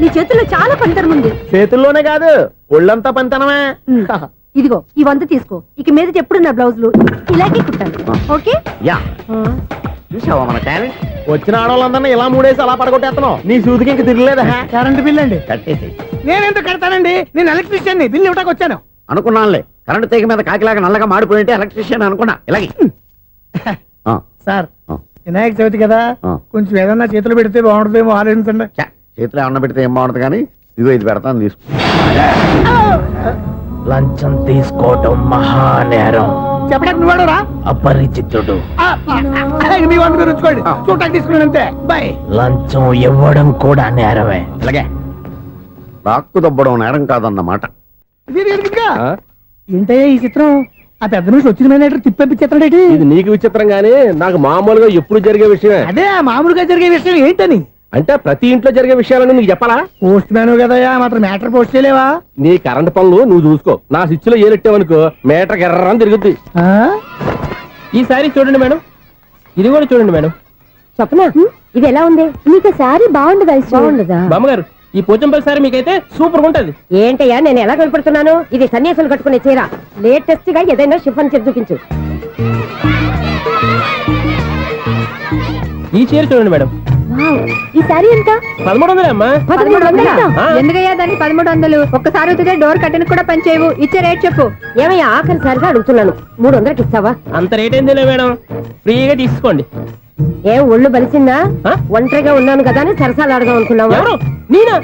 నీ చేతుల్లో చాలా పంతరం ఉంది. చేతుల్లోనే కాదు ఒళ్ళంతా పంతనమే. ఇదిగో ఈ 100 తీసుకో. ఇక మీద ఎప్పుడు నా బ్లౌజులు ఇలాగే కుట్టాలి. ఓకే యా చూసావా మన టాలెంట్. వచ్చిన ఆడవాళ్ళందరినీ ఇలా మూడేసి అలా పడగొట్టేస్తున్నావు. నీ సూదికి ఇంక తిరగలేదా? కరెంట్ బిల్ అండి. కట్టేసి. నేనెందుకు కడతానండి, నేను ఎలక్ట్రీషియన్ ని. బిల్లు ఇవ్వడానికి వచ్చాను. అనుకున్నానులే, కరెంట్ తీగ మీద కాకిలాగా నల్లగా మాడిపోయింటే ఎలక్ట్రీషియన్ అనుకున్నా. ఇలాగే సార్ వినాయక చవితి కదా, కొంచెం ఏదన్నా చేతులు పెడితే బాగుంటుందేమో ఆలోచించండి. చేతిలో ఏమన్నా పెడితే ఏం బాగుంటుంది కానీ ఇదిగో ఇది పెడతాను తీసుకో. లంచం తీసుకోవటం మహానేరం. చెప్పడానికి నువ్వాడరా అపరిచితుడు. మీ వంట మీరు ఉంచుకోండి, చూడటానికి తీసుకున్నాను అంతే. బాయ్. లంచం ఇవ్వడం కూడా నేరమే. ఇలాగే రాక్కు దబ్బడం నేరం కాదన్నమాట. ఏంటయ్యా ఈ చిత్రం? ఆ పెద్ద మనిషి వచ్చిన మేనేటర్ తిప్పించేస్తాడేటి? ఇది నీకు విచిత్రం గానీ నాకు మామూలుగా ఎప్పుడు జరిగే విషయమే. అదే మామూలుగా జరిగే విషయం ఏంటని? అంటే ప్రతి ఇంట్లో జరిగే విషయాలను నీకు చెప్పాలా? పోస్ట్ మ్యాన్ కదయ్యా, మాత్రం మ్యాటర్ పోస్ట్ చేయలేవా? నీ కరెంట్ పనులు నువ్వు చూసుకో. నా స్విచ్ లో ఏలెట్టావనుకో మీటర్ ఎర్రని తిరుగుద్ది. ఈసారి చూడండి మేడం, ఇది కూడా చూడండి మేడం. చెప్పనా ఇది ఎలా ఉంది? నీకు సారీ బాగుండదా? బాగుండదా బామ్మగారు, ఈ పోచంపల్లి సారీ మీకైతే సూపర్ ఉంటది. ఏంటయ్యా నేను ఎలా కనపడుతున్నాను? ఇది సన్యాసులు కట్టుకునే చీర. లేటెస్ట్ గా ఏదైనా షిఫన్ చేసి చూపించు. ఈ చీర చూడండి మేడం. ఈ సారీ ఎంత? 1300 అమ్మా. 1300? ఎందుకయ్యా దాన్ని 1300? ఒక్కసారి అవుతుందే డోర్ కట్టను కూడా పనిచేయవు. ఇచ్చే రేట్ చెప్పు. ఏమయ్యా ఆఖరిసారిగా అడుగుతున్నాను, 300కి ఇస్తావా? అంత రేట్ ఏందిలే మేడం, ఫ్రీగా తీసుకోండి. ఏం ఒళ్ళు బలిసిందా? ఒంటరిగా ఉన్నాను కదా అని సరసాలు అడదాం అనుకున్నావా? ఎవరు? నేనా?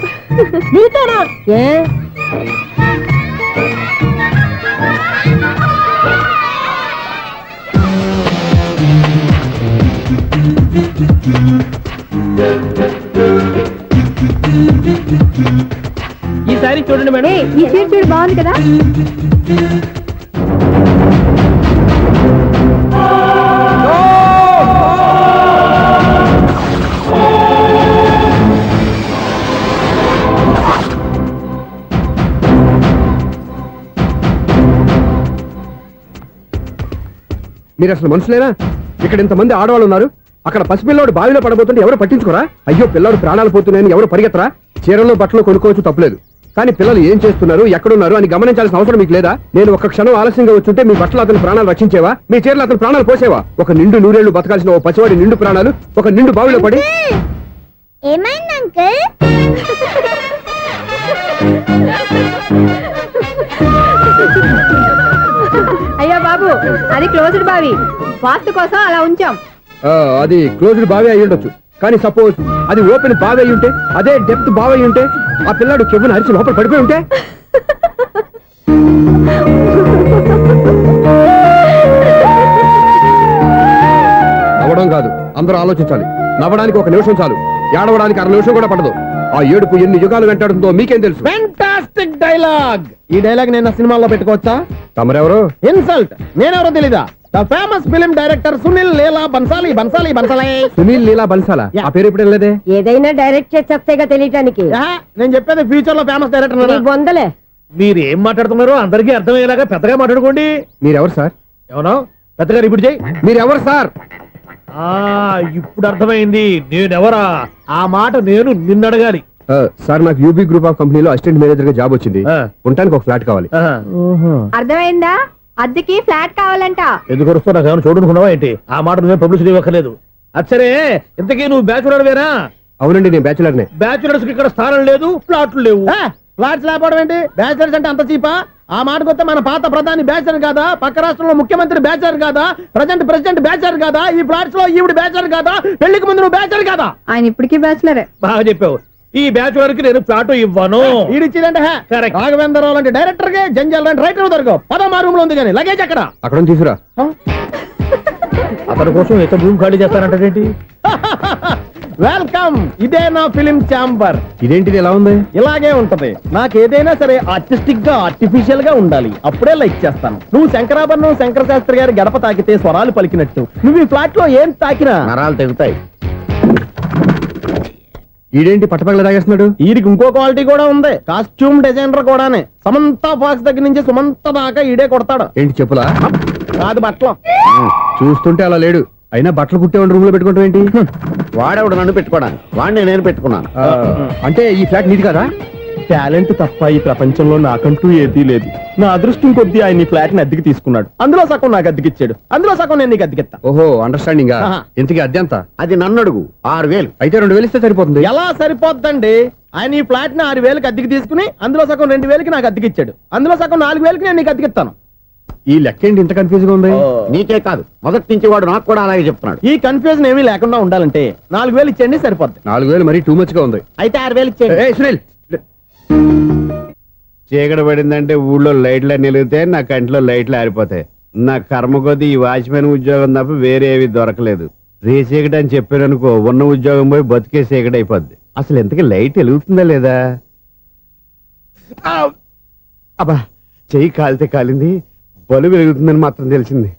నీతోనా? ఏ ఈ సారీ చూడండి మేడం. ఈ చీర చూడు బాగుంది కదా. మీరు అసలు మనుషులేనా? ఇక్కడ ఇంతమంది ఆడవాళ్ళు ఉన్నారు, అక్కడ పసిపిల్లాడు బావిలో పడబోతుంటే ఎవరు పట్టించుకోరా? అయ్యో పిల్లాడు ప్రాణాలు పోతున్నాయని ఎవరు పరిగెత్తరా? చీరలో బట్టలు కొనుక్కోవచ్చు, తప్పులేదు. కానీ పిల్లలు ఏం చేస్తున్నారు, ఎక్కడున్నారు అని గమనించాల్సిన అవసరం మీకు లేదా? నేను ఒక క్షణం ఆలస్యంగా వచ్చుంటే మీ బట్టలు అతని ప్రాణాలు రక్షించేవా? మీ చీరలు అతని ప్రాణాలు పోసేవా? ఒక నిండు నూరేళ్లు బతకాల్సిన ఓ పసివాడి నిండు ప్రాణాలు ఒక నిండు బావిలో పడి. ఏమైంది అంకుల్? అయ్యో బాబు, అది క్లోజ్డ్ బావి, వాస్తు కోసం అలా ఉంచాం. అది క్లోజ్డ్ బావి అయి ఉండొచ్చు, కానీ సపోజ్ అది ఓపెన్ బావి అయి ఉంటే, అదే డెప్త్ బావి అయి ఉంటే, ఆ పిల్లాడు కెవ్వును అరిచి లోపల పడిపోయి ఉంటే? నవ్వడం కాదు, అందరూ ఆలోచించాలి. నవ్వడానికి 1 నిమిషం చాలు, ఏడవడానికి 1/2 నిమిషం కూడా పడదు. ఆ ఏడుపు ఎన్ని యుగాలు వెంటాడుతుందో మీకేం తెలుసు? Fantastic dialogue. ఈ డైలాగ్ నేను సినిమాలో పెట్టుకోవచ్చా? తమరెవరు? ఇన్సల్ట్. నేనెవరో తెలీదా? The famous film director Sunil Leela Bansali. Bansali Bansali Sunil Leela బన్సాలా? ఆ పేరు ఇప్పుడు లేదే. ఏదైనా డైరెక్ట్ చేసేస్తేగా తెలియటానికి. నేను చెప్పేది ఫ్యూచర్ లో ఫేమస్ డైరెక్టర్. బొందలే. మీరు ఏం మాట్లాడుతున్నారో అందరికీ అర్థమయ్యేలాగా పెద్దగా మాట్లాడుకోండి. మీరెవరు సార్? ఎవరో పెద్దగా రిపీట్ చేయి. మీరెవరు సార్? ఇప్పుడు అర్థమైంది నేనెవరా. ఆ మాట నేను నిన్నడగాలి. సార్, నాకు యూబీ గ్రూప్ ఆఫ్ కంపెనీలో అసిస్టెంట్ మేనేజర్ గా జాబ్ వచ్చింది. ఉండటానికి ఒక ఫ్లాట్ కావాలి. అర్థమైందా? అద్దెకి ఫ్లాట్ కావాలంట. ఎందుకు వస్తున్నా నాకు ఏమైనా చూడనుకున్నావా ఏంటి? ఆ మాట నువ్వే పబ్లిసిటీ ఇవ్వక్కర్లేదు. అచ్చరే, ఇంతకీ నువ్వు బ్యాచులర్ వేరా? అవునండి, నేను బ్యాచులర్నే. బ్యాచులర్స్ కి ఇక్కడ స్థానం లేదు, ఫ్లాట్లు లేవు. ఫ్లాట్స్ లేకపోవడం ఏంటి? బ్యాచులర్స్ అంటే అంత చీపా? ఆ మాటకొస్తే మన పాత ప్రధాని బ్యాచర్ కాదా? పక్క రాష్ట్రంలో ముఖ్యమంత్రి బ్యాచర్ కాదా? ప్రెసిడెంట్ బ్యాచర్ కాదా? ఈ ఫ్లాట్స్ లో ఈవిడ బ్యాచర్ కాదా? పెళ్లికి ముందు నువ్వు బ్యాచర్ కాదా? ఆయన ఇప్పటికీ బ్యాచులరే. బాగా చెప్పావు. ఈ బ్యాచులర్ కి నేను ఫ్లాట్ ఇవ్వను. ఇడిచ్చిందంటే రాఘవేంద్రరావు లాంటి డైరెక్టర్ కి, జంజాల్ లాంటి రైటర్ దొరకవు. 13 రూమ్ లో ఉంది కానీ లగేజ్ అక్కడ తీసుకురా. అతని కోసం ఎంత రూమ్ ఖాళీ చేస్తానంటే వెల్కమ్. ఇదే నా ఫిలిం ఛాంబర్. ఇదేంటిది ఎలా ఉంది? ఇలాగే ఉంటది. నాకు ఏదైనా సరే ఆర్టిస్టిక్ గా, ఆర్టిఫిషియల్ గా ఉండాలి, అప్పుడే లైక్ చేస్తాను. నువ్వు శంకరాభరణం శంకర శాస్త్రి గారి గడప తాకితే స్వరాలు పలికినట్టు నువ్వు ఈ ఫ్లాట్ లో ఏం తాకినా నరాలు తెగుతాయి. ఈడేంటి పట్టపగల తాగేస్తున్నాడు? వీరికి ఇంకో క్వాలిటీ కూడా ఉంది. కాస్ట్యూమ్ డిజైనర్ కూడానే. సమంత ఫాక్స్ దగ్గర నుంచి సుమంత దాకా ఈడే కొడతాడు. ఏంటి చెప్పులా? కాదు, బట్టలు. చూస్తుంటే అలా లేడు. అయినా బట్టలు కుట్టేవాడి రూమ్ లో పెట్టుకుంటాం ఏంటి వాడేవాడు నన్ను పెట్టుకోవడానికి వాడిని నేను పెట్టుకున్నాను. అంటే ఈ ఫ్లాట్ నీది కదా? టాలెంట్ తప్ప ఈ ప్రపంచంలో నాకంటూ ఏదీ లేదు. నా అదృష్టం కొద్దీ ఆయన ఈ ఫ్లాట్ ని అద్దెకి తీసుకున్నాడు. అందులో సగం నాకు అద్దెకిచ్చాడు, అందులో సగం నేను నీకు అద్దెకిస్తా. ఓహో అండర్స్టాండింగ్. ఆహా. ఇంతకీ అద్దె ఎంత? అది నన్ను అడుగు. 6,000. అయితే 2,000 ఇస్తే సరిపోతుంది. ఎలా సరిపోద్దండి? ఆయన ఈ ఫ్లాట్ ని 6,000కి అద్దెకి తీసుకుని అందులో సగం 2,000కి నాకు అద్దెకిచ్చాడు, అందులో సగం 4,000కి నేను నీకు అద్దెకిస్తాను. ఈ లెక్క ఏంటి ఇంత కన్ఫ్యూజ్ గా ఉంది? నీకే కాదు, మొదటి నుంచి వాడు నాకు కూడా అలాగే చెప్తున్నాడు. ఈ కన్ఫ్యూజన్ ఏమీ లేకుండా ఉండాలంటే 4,000 ఇచ్చేయండి సరిపోద్ది. 4,000 మరీ టూ మచ్ గా ఉంది. అయితే 6,000 ఇచ్చేయండి. ఏయ్, సునీల్ చీకటి పడిందంటే ఊళ్ళో లైట్లు నిలిగితే నా కంట్లో లైట్లు ఆరిపోతాయి. నా కర్మ కొద్దీ ఈ వాచ్మెన్ ఉద్యోగం తప్ప వేరే ఏవి దొరకలేదు. రేసీకటి అని చెప్పారనుకో, ఉన్న ఉద్యోగం పోయి బతికే చీకటి అయిపోద్ది. అసలు ఎంతకీ లైట్ వెలుగుతుందా లేదా? అబ్బా, చెయ్యి కాలితే కాలింది, బలుబు వెలుగుతుందని మాత్రం తెలిసింది.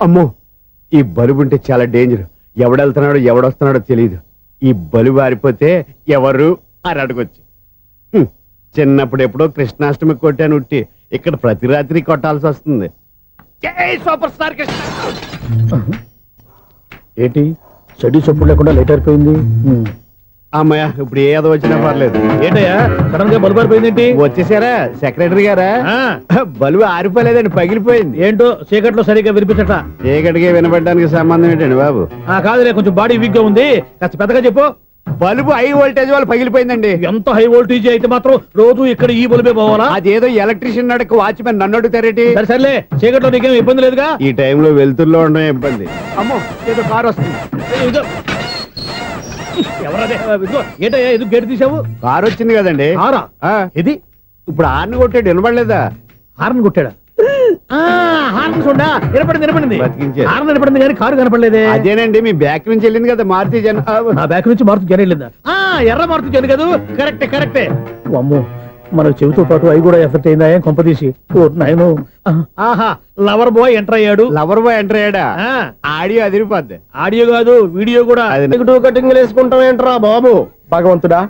అమ్మో, ఈ బలుబు ఉంటే చాలా డేంజర్. ఎవడెళ్తున్నాడో ఎవడొస్తున్నాడో తెలియదు. ఈ బలుబు ఆరిపోతే ఎవరు అని అడగొచ్చు. చిన్నప్పుడు ఎప్పుడో కృష్ణాష్టమి కొట్టాను ఉట్టి, ఇక్కడ ప్రతి రాత్రి కొట్టాల్సి వస్తుంది. జై సూపర్ స్టార్ కృష్ణ. ఏంటి చెడు చెప్పుడు లేకుండా లేట్ అయిపోయింది? అమ్మయ్య, ఇప్పుడు ఏదో వచ్చినా పర్లేదు. ఏంటయ్యా సడన్ గా బలుపు అయిపోయింది? వచ్చేసారా సెక్రటరీ గారా? బలుబు ఆరిపోలేదండి, పగిలిపోయింది. ఏంటో చీకట్లో సరిగ్గా వినిపించట. చీకటికి వినపడడానికి సంబంధం ఏంటండి బాబు? కాదులే, కొంచెం బాడీ వీక్ గా ఉంది, కాస్త పెద్దగా చెప్పు. బల్బు హై వోల్టేజ్ వాళ్ళు పగిలిపోయిందండి. ఎంత హై వోల్టేజ్ అయితే మాత్రం రోజు ఇక్కడ ఈ బల్బే పోవాలా? అదేదో ఎలక్ట్రీషియన్ నడక వాచ్మెన్ నన్ను అడుగుతారేటి? సరే సర్లే, చీకట్లో నీకేం ఇబ్బంది లేదుగా? ఈ టైంలో వెళ్తుల్లో ఉండడం ఇబ్బంది. అమ్మో, ఏదో కారు వస్తుంది. ఇదిగో. ఎవరదే? ఇదిగో, ఏంటయ్యా ఎదుగు గేటు తీసావు? కారు వచ్చింది కదండి. ఆరా ఆ, ఇది ఇప్పుడు ఆర్ని కొట్టాడు, వినపడలేదా? హార్న్ కొట్టాడా? హార్న్ చూడా వినపడింది. బతికించారు. హార్న్ వినపడింది కానీ కారు కనపడలేదే. అదేనండి, మీ బ్యాక్ నుంచి వెళ్ళింది కదా మారుతి జన. నా బ్యాక్ నుంచి మారుతు జన వెళ్ళిందా? ఎర్ర మారుతు జన కదా? కరెక్టే. అమ్మో, మన చెవితో పాటు అవి కూడా ఎఫెక్ట్ అయిందా? ఏం కొంపదీసి? ఓ నాయనో. ఆహా, లవర్ బాయ్ ఎంటర్ అయ్యాడు. లవర్ బాయ్ ఎంటర్ అయ్యాడా? ఆడియో అదిరిపోద్ది. ఆడియో కాదు, వీడియో కూడా. అది నెగటివ్ కటింగ్ వేసుకుంటాం ఏంట్రా బాబు? భగవంతుడా,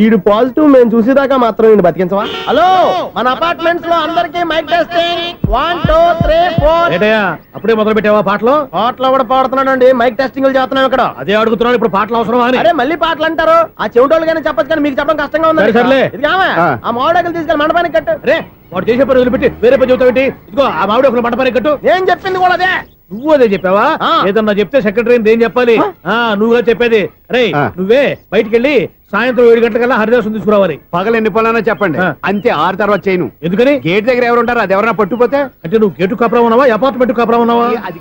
ఈడు పాజిటివ్ మేము చూసేదాకా మాత్రం ఈయన బతికించవా? హలో, మన అపార్ట్మెంట్స్ లో అందరికి మైక్ టెస్టింగ్. 1 2 3 4. ఏంటయ్యా అప్పుడే మొదలు పెట్టావా పాటలు? పాటలు కూడా పాడుతున్నాడు అండి, మైక్ టెస్టింగ్ చేస్తున్నాం ఇక్కడ. అదే అడుగుతున్నాడు, ఇప్పుడు పాటలు అవసరమా అని. అరే మళ్ళీ పాటలు అంటారు, ఆ చెవిటోళ్ళు కానీ చెప్పచ్చు కానీ మీకు చెప్పడం కష్టంగా ఉంది. సర్లే, ఇది ఆ మామిడాకులు తీసుకెళ్ళి మండపానికి కట్టు. రే, వాడు చేసే పని వదిలిపెట్టి వేరే పని చెబుతావు ఏంటి? ఇదిగో ఆ మామిడాకులు మండపానికి కట్టు. నేను చెప్పింది కూడా అదే. నువ్వు అదే చెప్పావా? ఏదన్నా చెప్తే సెక్రటరీ ఏం చెప్పాలి? నువ్వుగా చెప్పేది. రే, నువ్వే బయటికి వెళ్ళి సాయంత్రం 7 గంటలకల్లా హరిదాసం తీసుకురావాలి. పగలు ఎన్ని పనులన్నా చెప్పండి, అంతే. 6 తర్వాత చేయను. ఎందుకని? గేట్ దగ్గర ఎవరు ఉంటారు? అది ఎవరన్నా పట్టుపోతే? అంటే నువ్వు గేటు కాపురా ఉన్నావా, అపార్ట్మెంట్ కాపురా ఉన్నావా? అది